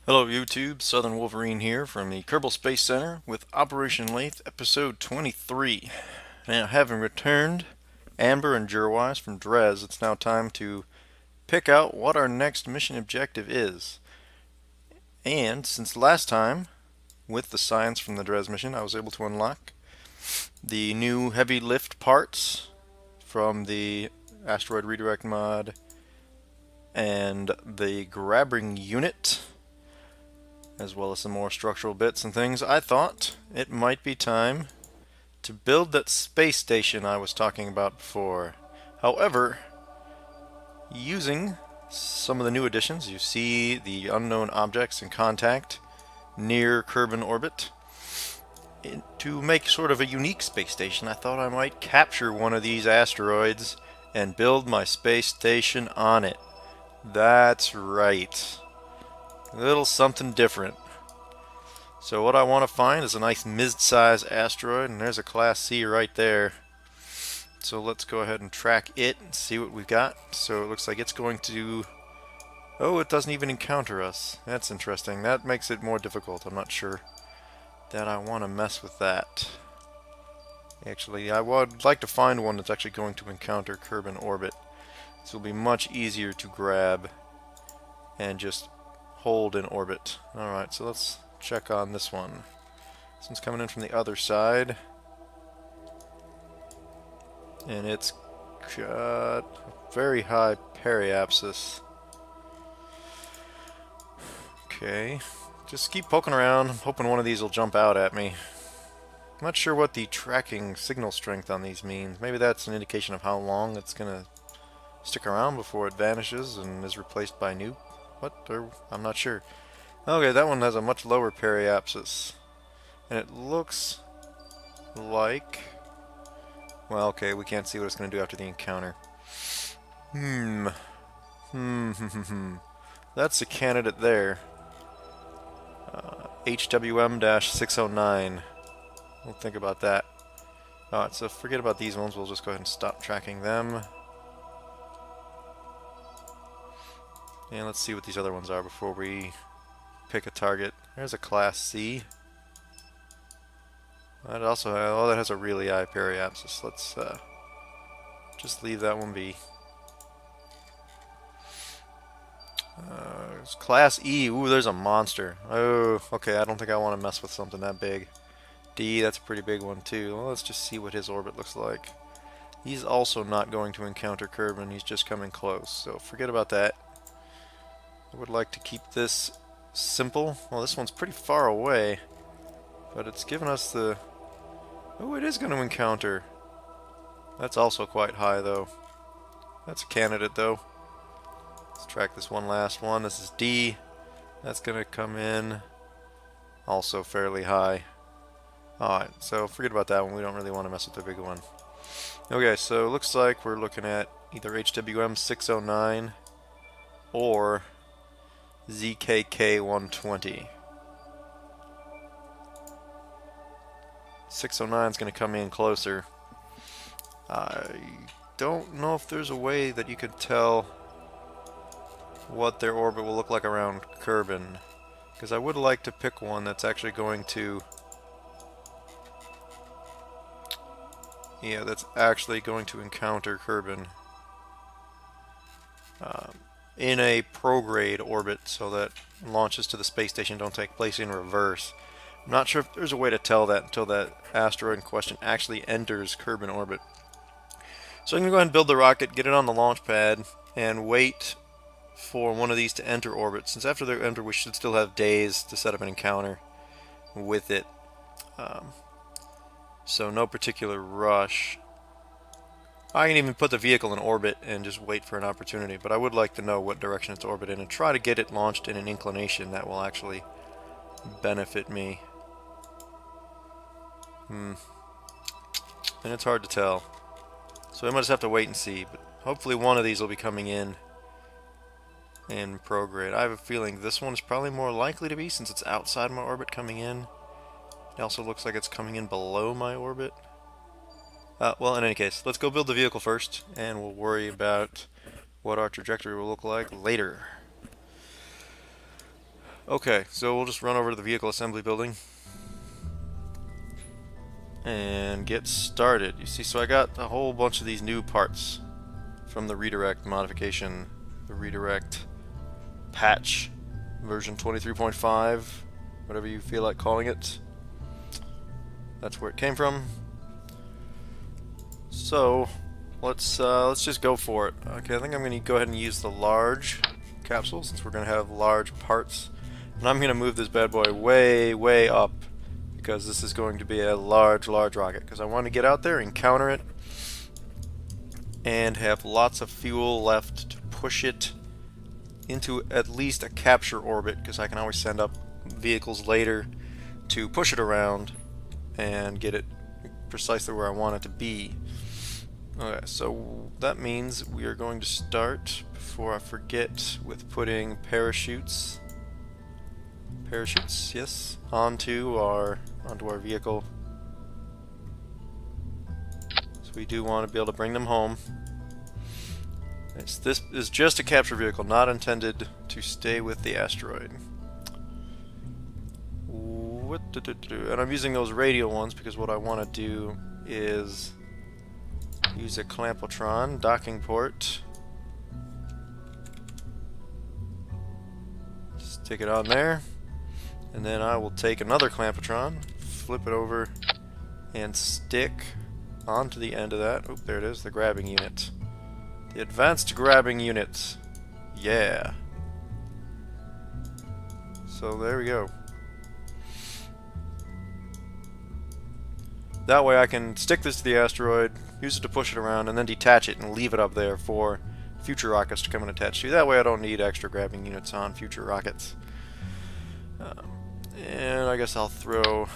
Hello YouTube, Southern Wolverine here from the Kerbal Space Center with Operation Laythe, episode 23. Now, having returned Amber and Jurwise from Drez, it's now time to pick out what our next mission objective is. And since last time, with the science from the Drez mission, I was able to unlock the new heavy lift parts from the asteroid redirect mod and the grabbing unit, as well as some more structural bits and things. I thought it might be time to build that space station I was talking about before. However, using some of the new additions, you see the unknown objects in contact near Kerbin orbit. To make sort of a unique space station, I thought I might capture one of these asteroids and build my space station on it. That's right. A little something different. So what I want to find is a nice mid-sized asteroid, and there's a Class C right there. So let's go ahead and track it and see what we've got. So it looks like it's going to... Oh, it doesn't even encounter us. That's interesting. That makes it more difficult. I'm not sure that I want to mess with that. Actually, I would like to find one that's actually going to encounter Kerbin orbit. This will be much easier to grab and just hold in orbit. Alright, so let's check on this one. This one's coming in from the other side. And it's got very high periapsis. Okay, just keep poking around, hoping one of these will jump out at me. I'm not sure what the tracking signal strength on these means. Maybe that's an indication of how long it's gonna stick around before it vanishes and is replaced by new... What? Or, I'm not sure. Okay, that one has a much lower periapsis. And it looks like... Well, okay, we can't see what it's going to do after the encounter. That's a candidate there. HWM-609. We'll think about that. Alright, so forget about these ones. We'll just go ahead and stop tracking them. And let's see what these other ones are before we pick a target. There's a Class C. That also, oh, that has a really high periapsis. Let's just leave that one be. Class E. Ooh, there's a monster. Oh, okay. I don't think I want to mess with something that big. D. That's a pretty big one too. Well, let's just see what his orbit looks like. He's also not going to encounter Kerbin. He's just coming close. So forget about that. I would like to keep this simple. Well, this one's pretty far away, but it's given us the... Oh, it is going to encounter. That's also quite high, though. That's a candidate, though. Let's track this one last one. This is D. That's going to come in. Also fairly high. Alright, so forget about that one. We don't really want to mess with the big one. Okay, so it looks like we're looking at either HWM 609 or ZKK 120. 609 is going to come in closer. I don't know if there's a way that you could tell what their orbit will look like around Kerbin, because I would like to pick one that's actually going to... Yeah, that's actually going to encounter Kerbin in a prograde orbit, so that launches to the space station don't take place in reverse. I'm not sure if there's a way to tell that until that asteroid in question actually enters Kerbin orbit. So I'm going to go ahead and build the rocket, get it on the launch pad, and wait for one of these to enter orbit. Since after they enter, we should still have days to set up an encounter with it. So no particular rush. I can even put the vehicle in orbit and just wait for an opportunity, but I would like to know what direction it's orbiting and try to get it launched in an inclination that will actually benefit me. And it's hard to tell. So I might just have to wait and see, but hopefully one of these will be coming in prograde. I have a feeling this one is probably more likely to be, since it's outside my orbit coming in. It also looks like it's coming in below my orbit. Well, in any case, let's go build the vehicle first, and we'll worry about what our trajectory will look like later. Okay, so we'll just run over to the vehicle assembly building and get started. You see, so I got a whole bunch of these new parts from the redirect modification, the redirect patch version 23.5, whatever you feel like calling it. That's where it came from. So let's just go for it. Okay, I think I'm going to go ahead and use the large capsule since we're going to have large parts, and I'm going to move this bad boy way up because this is going to be a large rocket, because I want to get out there and counter it and have lots of fuel left to push it into at least a capture orbit, because I can always send up vehicles later to push it around and get it precisely where I want it to be. Okay, so that means we are going to start, before I forget, with putting parachutes, yes, onto our vehicle. So we do want to be able to bring them home. This is just a capture vehicle, not intended to stay with the asteroid. And I'm using those radial ones because what I want to do is use a clampotron docking port. Stick it on there, and then I will take another clampotron, flip it over, and stick onto the end of that. Oop, there it is, the grabbing unit. The advanced grabbing unit. Yeah. So there we go. That way I can stick this to the asteroid, use it to push it around, and then detach it and leave it up there for future rockets to come and attach to. That way I don't need extra grabbing units on future rockets. And I guess I'll throw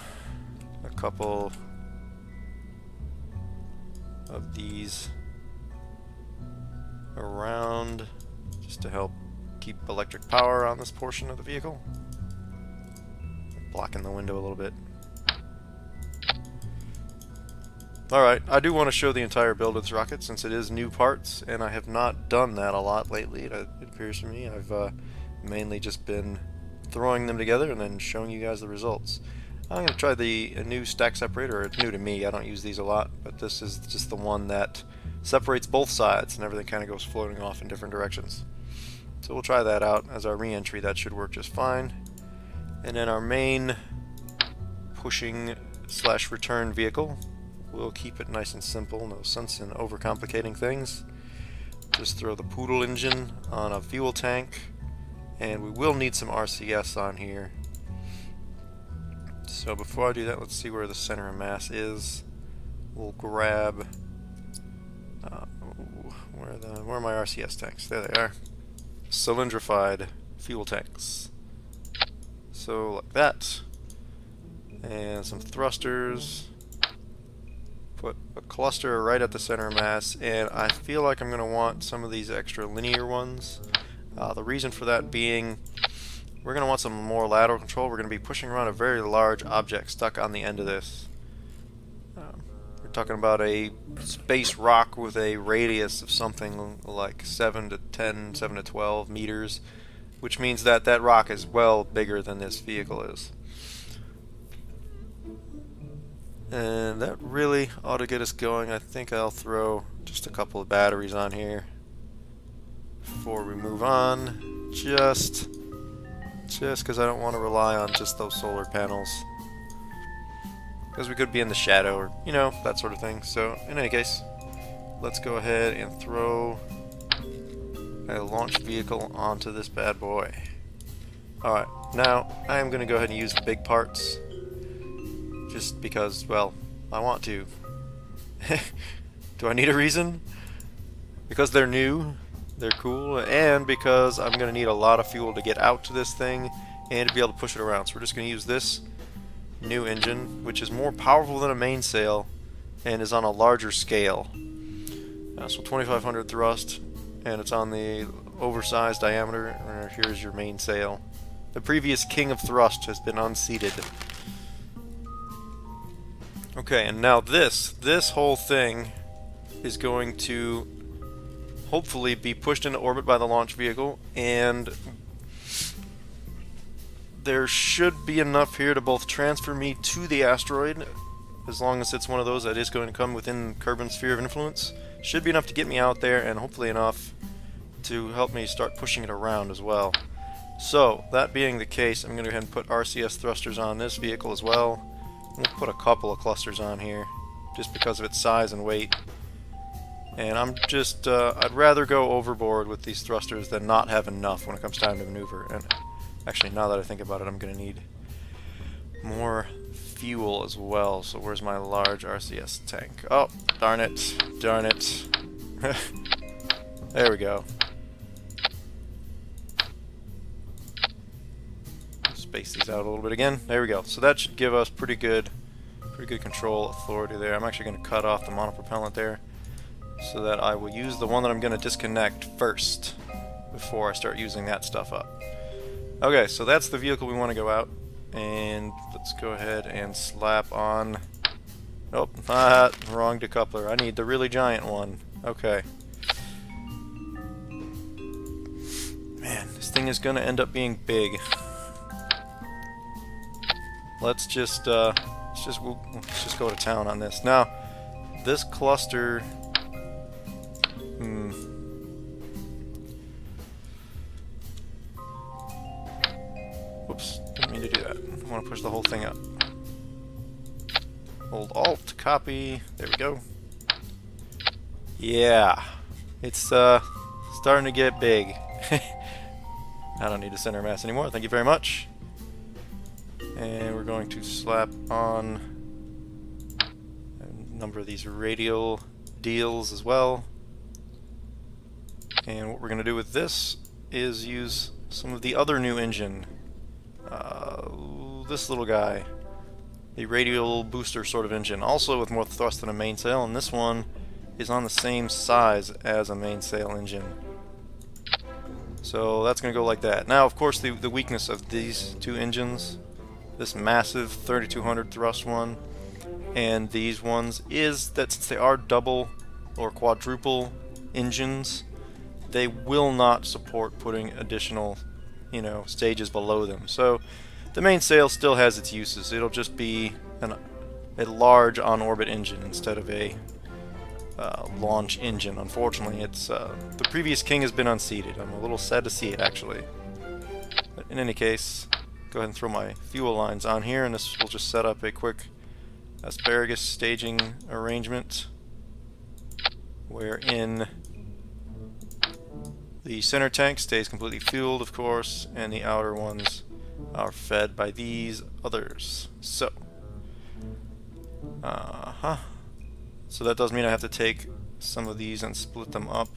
a couple of these around just to help keep electric power on this portion of the vehicle. Blocking the window a little bit. Alright, I do want to show the entire build of this rocket since it is new parts, and I have not done that a lot lately, it appears to me. I've mainly just been throwing them together and then showing you guys the results. I'm going to try a new stack separator. It's new to me, I don't use these a lot, but this is just the one that separates both sides and everything kind of goes floating off in different directions. So we'll try that out as our re-entry. That should work just fine. And then our main pushing / return vehicle, we'll keep it nice and simple, no sense in overcomplicating things. Just throw the Poodle engine on a fuel tank, and we will need some RCS on here. So before I do that, let's see where the center of mass is. We'll grab where are my RCS tanks? There they are. Cylindrified fuel tanks. So like that. And some thrusters. Put a cluster right at the center of mass, and I feel like I'm going to want some of these extra linear ones. The reason for that being, we're going to want some more lateral control. We're going to be pushing around a very large object stuck on the end of this. We're talking about a space rock with a radius of something like 7 to 10, 7 to 12 meters, which means that that rock is well bigger than this vehicle is. And that really ought to get us going. I think I'll throw just a couple of batteries on here before we move on, just because I don't want to rely on just those solar panels, because we could be in the shadow or, you know, that sort of thing. So in any case, let's go ahead and throw a launch vehicle onto this bad boy. Alright, now I am going to go ahead and use the big parts, just because, well, I want to. Do I need a reason? Because they're new, they're cool, and because I'm going to need a lot of fuel to get out to this thing and to be able to push it around. So we're just going to use this new engine, which is more powerful than a mainsail and is on a larger scale. So 2500 thrust, and it's on the oversized diameter. Here's your mainsail. The previous king of thrust has been unseated. Okay, and now this whole thing is going to hopefully be pushed into orbit by the launch vehicle, and there should be enough here to both transfer me to the asteroid, as long as it's one of those that is going to come within Kerbal's sphere of influence. Should be enough to get me out there, and hopefully enough to help me start pushing it around as well. So, that being the case, I'm going to go ahead and put RCS thrusters on this vehicle as well. We'll put a couple of clusters on here, just because of its size and weight. And I'm just, I'd rather go overboard with these thrusters than not have enough when it comes time to maneuver. And actually, now that I think about it, I'm going to need more fuel as well. So where's my large RCS tank? Oh, darn it. Darn it. There we go. Space these out a little bit again. There we go. So that should give us pretty good control authority there. I'm actually going to cut off the monopropellant there, so that I will use the one that I'm going to disconnect first before I start using that stuff up. Okay, so that's the vehicle we want to go out, and let's go ahead and slap on... Oh, wrong decoupler. I need the really giant one. Okay. Man, this thing is going to end up being big. Let's just go to town on this. Now, this cluster... Whoops, didn't mean to do that. I want to push the whole thing up. Hold Alt, copy. There we go. Yeah, it's starting to get big. I don't need a center mass anymore. Thank you very much. And we're going to slap on a number of these radial deals as well. And what we're going to do with this is use some of the other new engine. This little guy. The radial booster sort of engine. Also with more thrust than a mainsail, and this one is on the same size as a mainsail engine. So that's going to go like that. Now, of course, the weakness of these two engines, this massive 3200 thrust one, and these ones, is that since they are double or quadruple engines, they will not support putting additional, stages below them. So the mainsail still has its uses. It'll just be a large on-orbit engine instead of a launch engine. Unfortunately, it's the previous king has been unseated. I'm a little sad to see it, actually. But in any case, go ahead and throw my fuel lines on here, and this will just set up a quick asparagus staging arrangement wherein the center tank stays completely fueled, of course, and the outer ones are fed by these others. So, so that does mean I have to take some of these and split them up.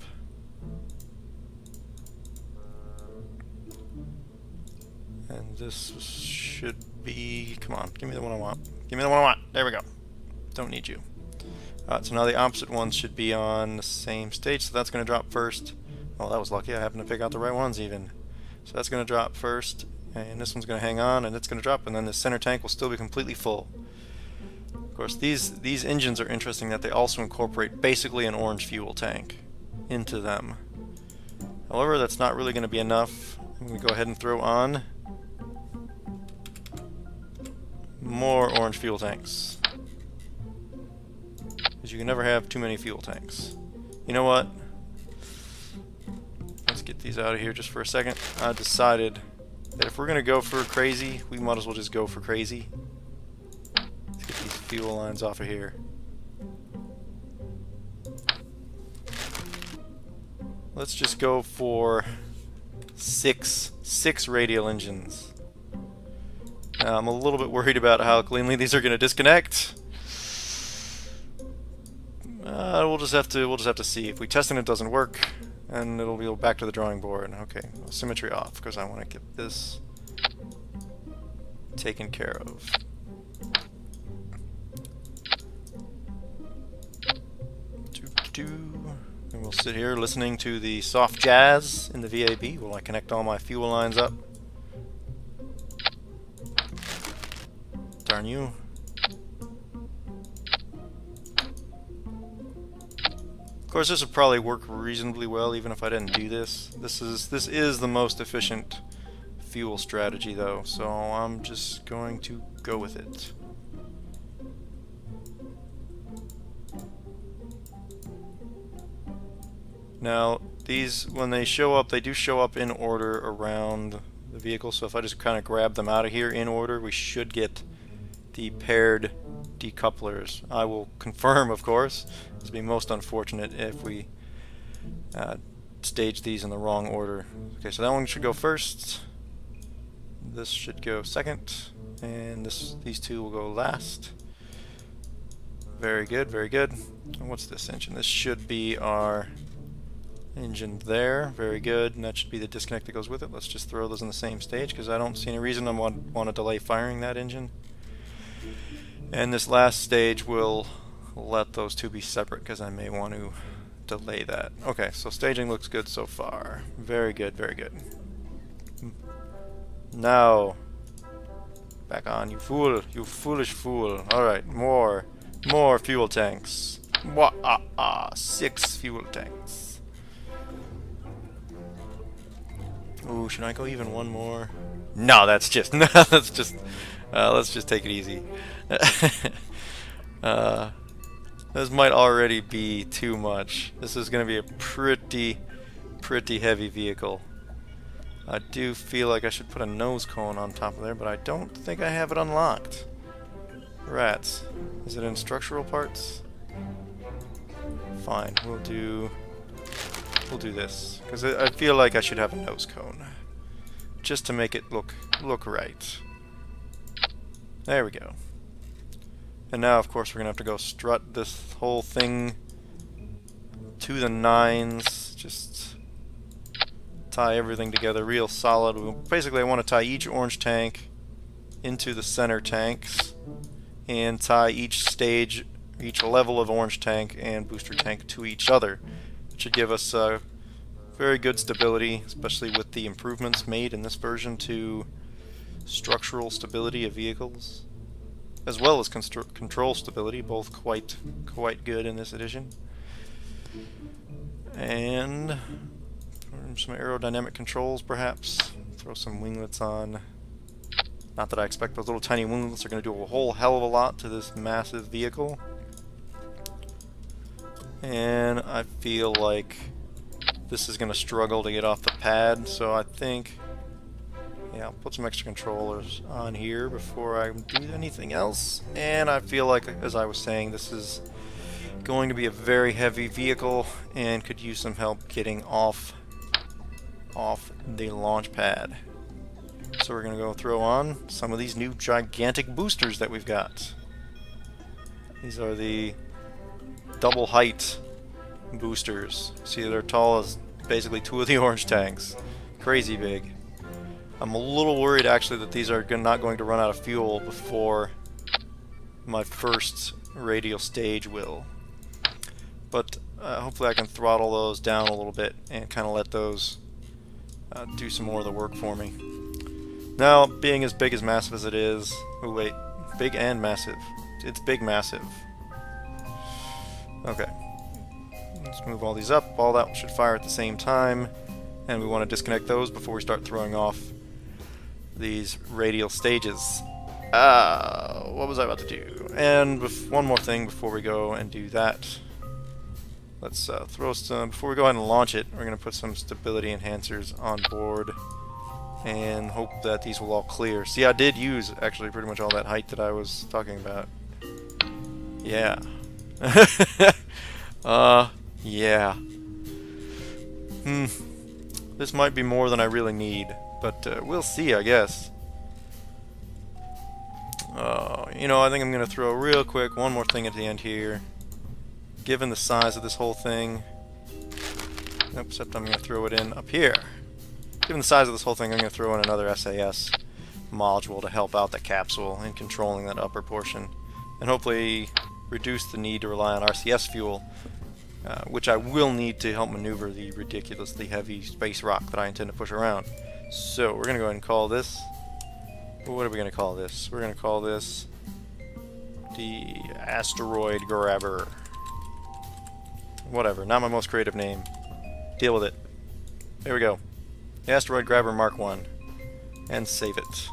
And this should be... Come on, give me the one I want. Give me the one I want. There we go. Don't need you. Alright, so now the opposite ones should be on the same stage, so that's going to drop first. Oh, that was lucky. I happened to pick out the right ones even. So that's going to drop first, and this one's going to hang on, and it's going to drop, and then the center tank will still be completely full. Of course, these engines are interesting that they also incorporate basically an orange fuel tank into them. However, that's not really going to be enough. I'm going to go ahead and throw on more orange fuel tanks, because you can never have too many fuel tanks. You know what? Let's get these out of here just for a second. I decided that if we're going to go for crazy, we might as well just go for crazy. Let's get these fuel lines off of here. Let's just go for six radial engines. Now, I'm a little bit worried about how cleanly these are going to disconnect. We'll just have to see. If we test and it doesn't work, and it'll be back to the drawing board. Okay, well, symmetry off, because I want to get this taken care of. And we'll sit here listening to the soft jazz in the VAB while I connect all my fuel lines up. Darn you. Of course, this would probably work reasonably well even if I didn't do this. This is the most efficient fuel strategy though, so I'm just going to go with it. Now, these, when they show up, they do show up in order around the vehicle, so if I just kind of grab them out of here in order, we should get the paired decouplers. I will confirm, of course. This would be most unfortunate if we stage these in the wrong order. Okay, so that one should go first. This should go second, and these two will go last. Very good, very good. And what's this engine? This should be our engine there. Very good, and that should be the disconnect that goes with it. Let's just throw those in the same stage because I don't see any reason I want to delay firing that engine. And this last stage will let those two be separate because I may want to delay that. Okay, so staging looks good so far. Very good, very good. Now, back on, you fool, you foolish fool. Alright, more fuel tanks. 6 fuel tanks. Ooh, should I go even one more? No, that's just, let's just take it easy. This might already be too much. This is going to be a pretty heavy vehicle. I do feel like I should put a nose cone on top of there, but I don't think I have it unlocked. Rats. Is it in structural parts? Fine, we'll do this, because I feel like I should have a nose cone, just to make it look right. There we go. And now, of course, we're gonna have to go strut this whole thing to the nines. Just tie everything together real solid. Basically, I want to tie each orange tank into the center tanks, and tie each stage, each level of orange tank and booster tank to each other. It should give us very good stability, especially with the improvements made in this version to structural stability of vehicles, as well as control stability, both quite good in this edition. And some aerodynamic controls, perhaps. Throw some winglets on. Not that I expect those little tiny winglets are going to do a whole hell of a lot to this massive vehicle. And I feel like this is going to struggle to get off the pad, so I think, yeah, I'll put some extra controllers on here before I do anything else. And I feel like, as I was saying, this is going to be a very heavy vehicle and could use some help getting off the launch pad. So we're going to go throw on some of these new gigantic boosters that we've got. These are the double height boosters. See, they're tall as basically 2 of the orange tanks. Crazy big. I'm a little worried actually that these are not going to run out of fuel before my first radial stage will. But hopefully I can throttle those down a little bit and kind of let those do some more of the work for me. Now, being as big as massive as it is... Oh wait, big and massive. It's big massive. Okay. Let's move all these up. All that should fire at the same time. And we want to disconnect those before we start throwing off these radial stages. What was I about to do? And one more thing before we go and do that. Let's throw some... Before we go ahead and launch it, we're going to put some stability enhancers on board and hope that these will all clear. See, I did use actually pretty much all that height that I was talking about. Yeah. Yeah. This might be more than I really need, but we'll see, I guess. You know, I think I'm going to throw real quick one more thing at the end here. Given the size of this whole thing... Except I'm going to throw it in up here. Given the size of this whole thing, I'm going to throw in another SAS module to help out the capsule in controlling that upper portion. And hopefully reduce the need to rely on RCS fuel, which I will need to help maneuver the ridiculously heavy space rock that I intend to push around. So we're going to go ahead and call this... What are we going to call this? We're going to call this the asteroid grabber. Whatever, not my most creative name. Deal with it. There we go. The asteroid grabber Mark 1. and save it.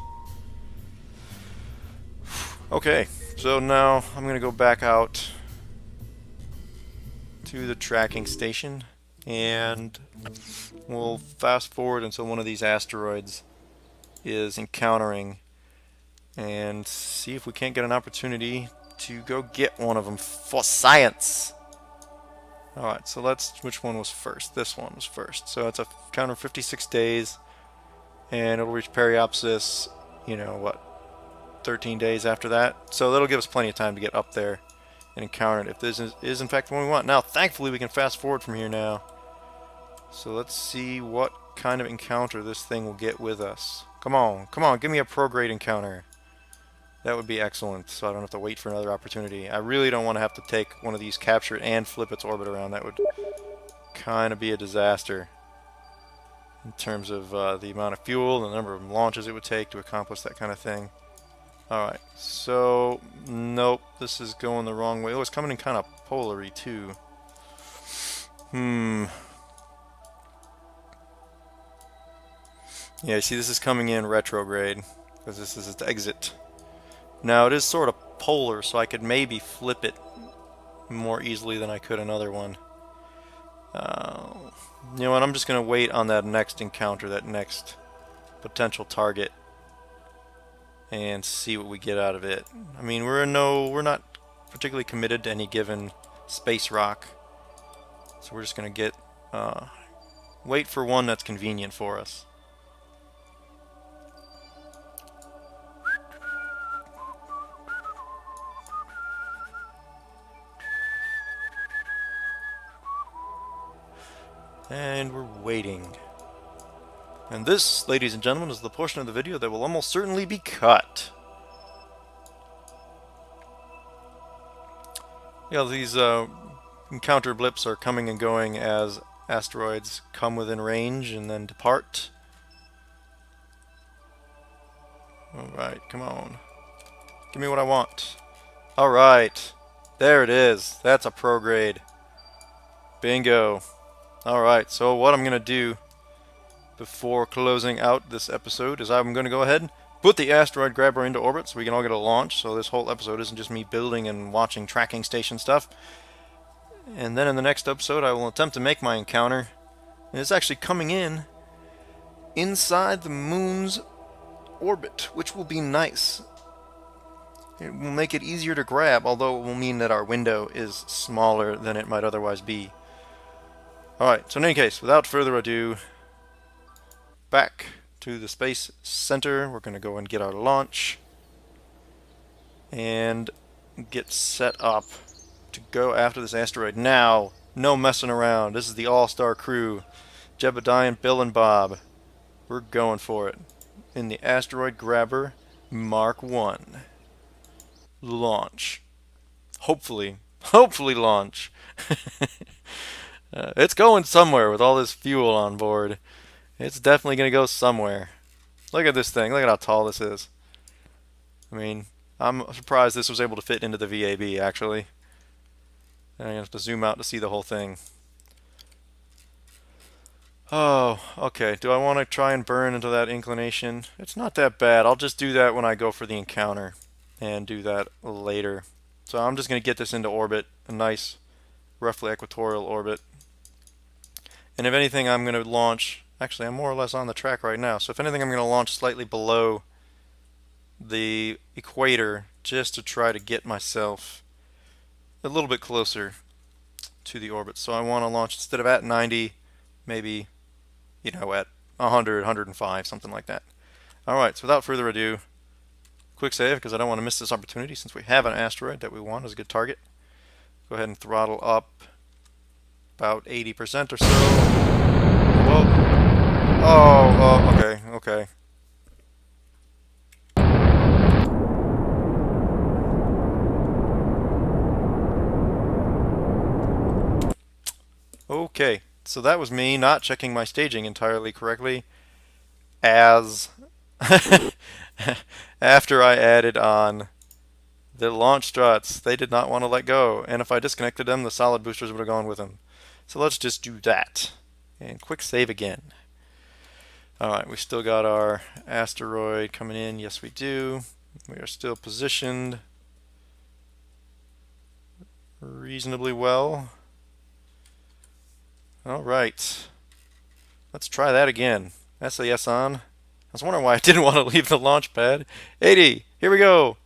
Okay, so now I'm going to go back out to the tracking station, and we'll fast forward until one of these asteroids is encountering and see if we can't get an opportunity to go get one of them for science. Alright, so which one was first? This one was first. So it's a counter 56 days, and it'll reach periapsis, you know, what, 13 days after that. So that'll give us plenty of time to get up there and encounter it if this is in fact the one we want. Now, thankfully, we can fast forward from here now. So let's see what kind of encounter this thing will get with us. Come on, come on, give me a prograde encounter. That would be excellent, so I don't have to wait for another opportunity. I really don't want to have to take one of these, capture it, and flip its orbit around. That would kind of be a disaster in terms of the amount of fuel and the number of launches it would take to accomplish that kind of thing. Alright, so, nope, this is going the wrong way. Oh, it's coming in kind of polary, too. Yeah, you see, this is coming in retrograde, because this is its exit. Now, it is sort of polar, so I could maybe flip it more easily than I could another one. You know what, I'm just going to wait on that next encounter, that next potential target, and see what we get out of it. I mean, we're not particularly committed to any given space rock, so we're just going to wait for one that's convenient for us. And we're waiting. And this, ladies and gentlemen, is the portion of the video that will almost certainly be cut. Yeah, these encounter blips are coming and going as asteroids come within range and then depart. Alright, come on. Give me what I want. Alright. There it is. That's a prograde. Bingo. Alright, so what I'm going to do before closing out this episode is I'm going to go ahead and put the asteroid grabber into orbit so we can all get a launch, so this whole episode isn't just me building and watching tracking station stuff. And then in the next episode I will attempt to make my encounter, and it's actually coming in inside the moon's orbit, which will be nice. It will make it easier to grab, although it will mean that our window is smaller than it might otherwise be. Alright, so in any case, without further ado, back to the Space Center. We're going to go and get our launch and get set up to go after this asteroid. Now, no messing around. This is the all-star crew. Jebediah, Bill, and Bob. We're going for it. In the asteroid grabber Mark 1. Launch. Hopefully launch. It's going somewhere with all this fuel on board. It's definitely going to go somewhere. Look at this thing. Look at how tall this is. I mean, I'm surprised this was able to fit into the VAB, actually. And I have to zoom out to see the whole thing. Oh, okay. Do I want to try and burn into that inclination? It's not that bad. I'll just do that when I go for the encounter and do that later. So I'm just going to get this into orbit, a nice, roughly equatorial orbit. And if anything, I'm going to launch... Actually, I'm more or less on the track right now. So if anything, I'm going to launch slightly below the equator just to try to get myself a little bit closer to the orbit. So I want to launch, instead of at 90, maybe, you know, at 100, 105, something like that. Alright, so without further ado, quick save, because I don't want to miss this opportunity since we have an asteroid that we want as a good target. Go ahead and throttle up about 80% or so. Whoa. Oh, okay. Okay, so that was me not checking my staging entirely correctly, as after I added on the launch struts. They did not want to let go, and if I disconnected them, the solid boosters would have gone with them. So let's just do that, and quick save again. Alright, we still got our asteroid coming in. Yes, we do. We are still positioned reasonably well. Alright. Let's try that again. SAS on. I was wondering why I didn't want to leave the launch pad. 80! Here we go!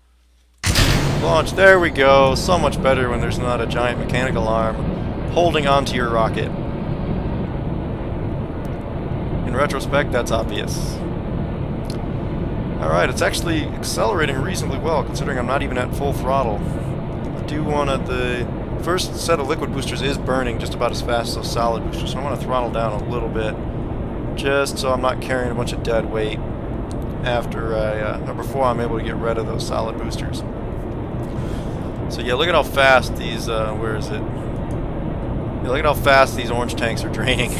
Launch. There we go. So much better when there's not a giant mechanical arm holding onto your rocket. In retrospect, that's obvious. Alright, it's actually accelerating reasonably well, considering I'm not even at full throttle. I do want to... The first set of liquid boosters is burning just about as fast as those solid boosters, so I want to throttle down a little bit, just so I'm not carrying a bunch of dead weight after or before I'm able to get rid of those solid boosters. So yeah, look at how fast these, where is it? Yeah, look at how fast these orange tanks are draining.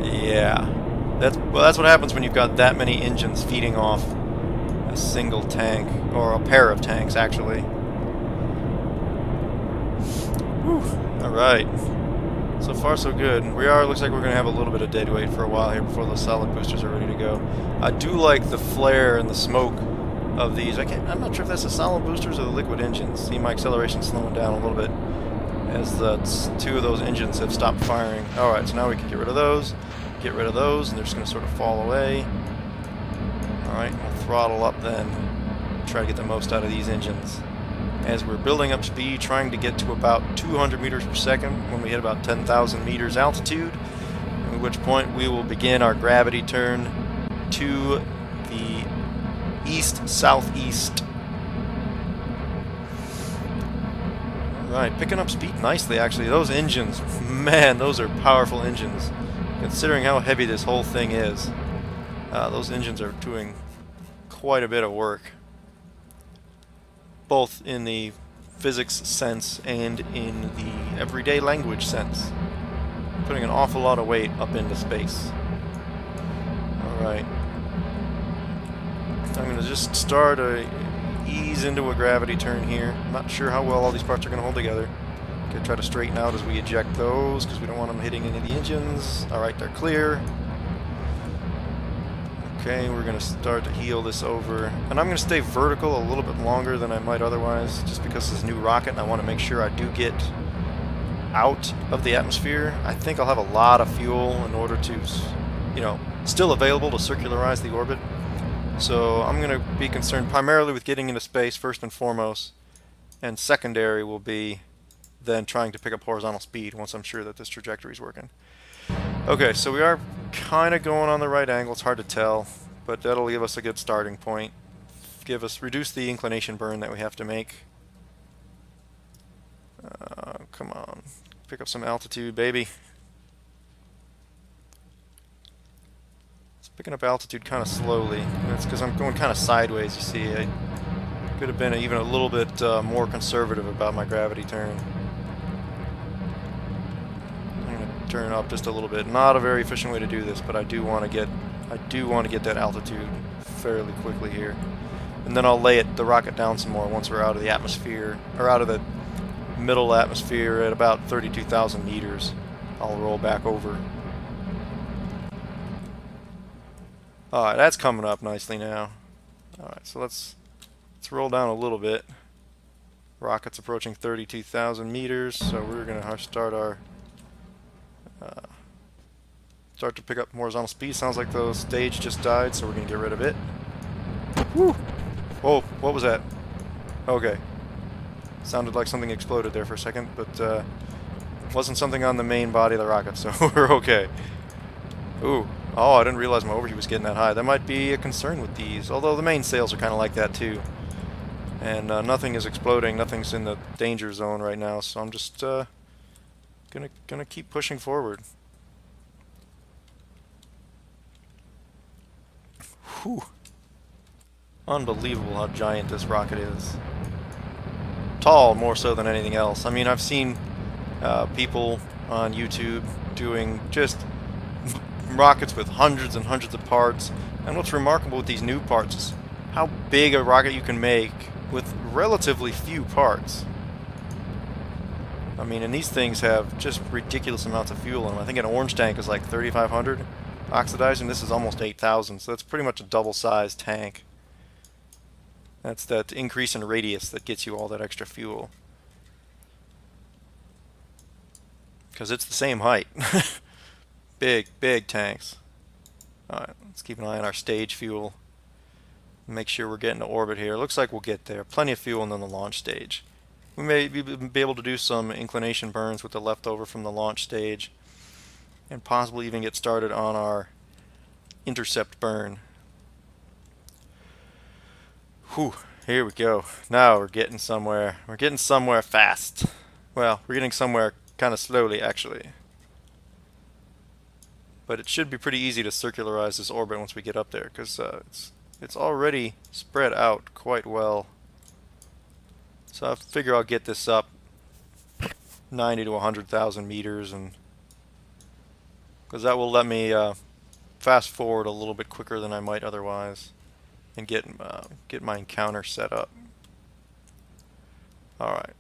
Yeah. That's what happens when you've got that many engines feeding off a single tank, or a pair of tanks, actually. Whew. Alright. So far, so good. Looks like we're going to have a little bit of dead weight for a while here before those solid boosters are ready to go. I do like the flare and the smoke of these. I'm not sure if that's the solid boosters or the liquid engines. See my acceleration slowing down a little bit as the two of those engines have stopped firing. Alright, so now we can get rid of those. Get rid of those, and they're just going to sort of fall away. Alright, we'll throttle up then. Try to get the most out of these engines. As we're building up speed, trying to get to about 200 meters per second when we hit about 10,000 meters altitude, at which point we will begin our gravity turn to the east-southeast. Alright, picking up speed nicely, actually. Those engines, man, those are powerful engines. Considering how heavy this whole thing is, those engines are doing quite a bit of work, both in the physics sense and in the everyday language sense. Putting an awful lot of weight up into space. Alright. I'm going to just start to ease into a gravity turn here. I'm not sure how well all these parts are going to hold together. Gonna try to straighten out as we eject those, because we don't want them hitting any of the engines. Alright, they're clear. Okay, we're going to start to heel this over. And I'm going to stay vertical a little bit longer than I might otherwise, just because this new rocket, and I want to make sure I do get out of the atmosphere. I think I'll have a lot of fuel in order to, you know, still available to circularize the orbit. So I'm going to be concerned primarily with getting into space first and foremost, and secondary will be then trying to pick up horizontal speed once I'm sure that this trajectory is working. Okay, so we are kind of going on the right angle. It's hard to tell, but that'll give us a good starting point. Reduce the inclination burn that we have to make. Come on, pick up some altitude, baby. It's picking up altitude kind of slowly. That's because I'm going kind of sideways, you see. I could have been even a little bit more conservative about my gravity turn. Turn up just a little bit. Not a very efficient way to do this, but I do want to get that altitude fairly quickly here. And then I'll lay the rocket down some more once we're out of the atmosphere, or out of the middle atmosphere at about 32,000 meters. I'll roll back over. Alright, that's coming up nicely now. Alright, so let's roll down a little bit. Rocket's approaching 32,000 meters, so we're going to start our start to pick up horizontal speed. Sounds like the stage just died, so we're going to get rid of it. Woo! Whoa, what was that? Okay. Sounded like something exploded there for a second, but wasn't something on the main body of the rocket, so we're okay. Ooh. Oh, I didn't realize my overheat was getting that high. That might be a concern with these, although the main sails are kind of like that too. And nothing is exploding, nothing's in the danger zone right now, so I'm just gonna keep pushing forward. Whew. Unbelievable how giant this rocket is. Tall, more so than anything else. I mean, I've seen people on YouTube doing just rockets with hundreds and hundreds of parts, and what's remarkable with these new parts is how big a rocket you can make with relatively few parts. mean, and these things have just ridiculous amounts of fuel in them. I think an orange tank is like 3,500 oxidizing. This is almost 8,000, so that's pretty much a double-sized tank. That's that increase in radius that gets you all that extra fuel. Because it's the same height. Big, big tanks. Alright, let's keep an eye on our stage fuel. Make sure we're getting to orbit here. Looks like we'll get there. Plenty of fuel in the launch stage. We may be able to do some inclination burns with the leftover from the launch stage. And possibly even get started on our intercept burn. Whew, here we go. Now we're getting somewhere. We're getting somewhere fast. Well, we're getting somewhere kind of slowly, actually. But it should be pretty easy to circularize this orbit once we get up there, because it's already spread out quite well. So I figure I'll get this up 90 to 100,000 meters, and because that will let me fast forward a little bit quicker than I might otherwise, and get my encounter set up. All right.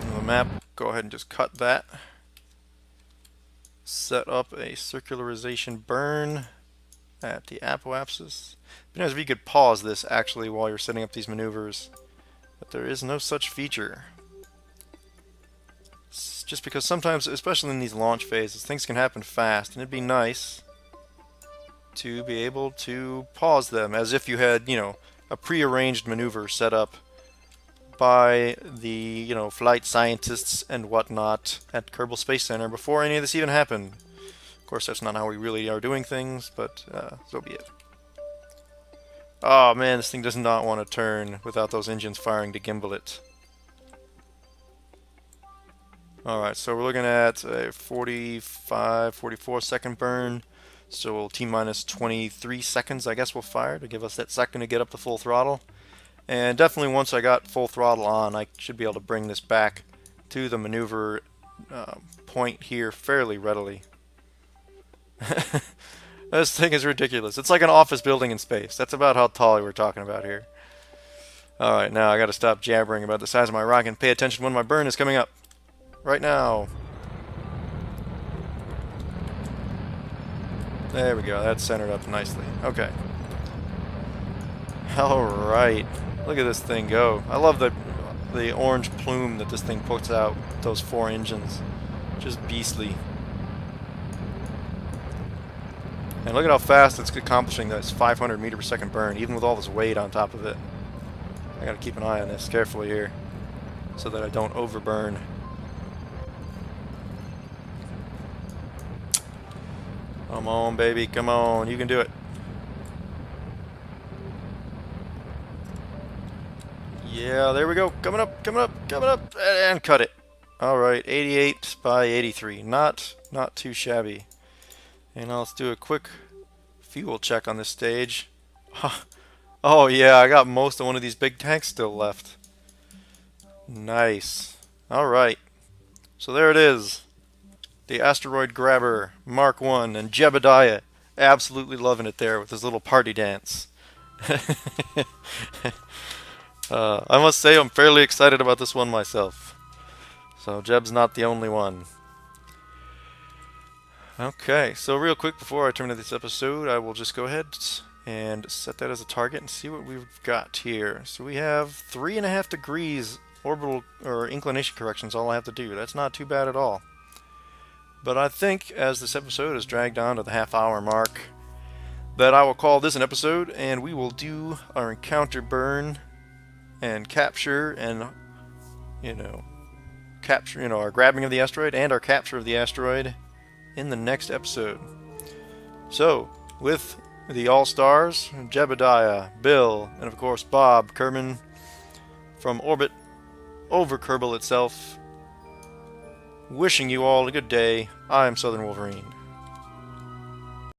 On the map, go ahead and just cut that. Set up a circularization burn at the apoapsis. It'd be nice if you could pause this actually while you're setting up these maneuvers, but there is no such feature. It's just because sometimes, especially in these launch phases, things can happen fast, and it'd be nice to be able to pause them as if you had, you know, a prearranged maneuver set up by the, you know, flight scientists and whatnot at Kerbal Space Center before any of this even happened. Of course, that's not how we really are doing things, but so be it. Oh man, this thing does not want to turn without those engines firing to gimbal it. Alright, so we're looking at a 45, 44 second burn. So we'll T-minus 23 seconds, I guess we'll fire to give us that second to get up to full throttle. And definitely once I got full throttle on, I should be able to bring this back to the maneuver point here fairly readily. This thing is ridiculous. It's like an office building in space. That's about how tall we're talking about here. Alright, now I gotta stop jabbering about the size of my rocket and pay attention when my burn is coming up. Right now. There we go. That's centered up nicely. Okay. Alright. Look at this thing go. I love the orange plume that this thing puts out with those 4 engines. Just beastly. And look at how fast it's accomplishing this 500 meter per second burn, even with all this weight on top of it. I gotta keep an eye on this carefully here, so that I don't overburn. Come on, baby, come on, you can do it. Yeah, there we go. Coming up, coming up, coming up, and cut it. All right, 88 by 83. Not too shabby. And now let's do a quick fuel check on this stage. Oh yeah, I got most of one of these big tanks still left. Nice. All right. So there it is. The asteroid grabber Mark 1 and Jebediah absolutely loving it there with his little party dance. I must say I'm fairly excited about this one myself. So Jeb's not the only one. Okay, so real quick before I terminate this episode, I will just go ahead and set that as a target and see what we've got here. So we have 3.5 degrees orbital or inclination corrections, all I have to do. That's not too bad at all. But I think as this episode is dragged on to the half-hour mark, that I will call this an episode, and we will do our encounter burn and capture and, our grabbing of the asteroid and our capture of the asteroid in the next episode. So, with the All-Stars, Jebediah, Bill, and of course Bob Kerman from orbit over Kerbal itself, wishing you all a good day. I'm Southern Wolverine.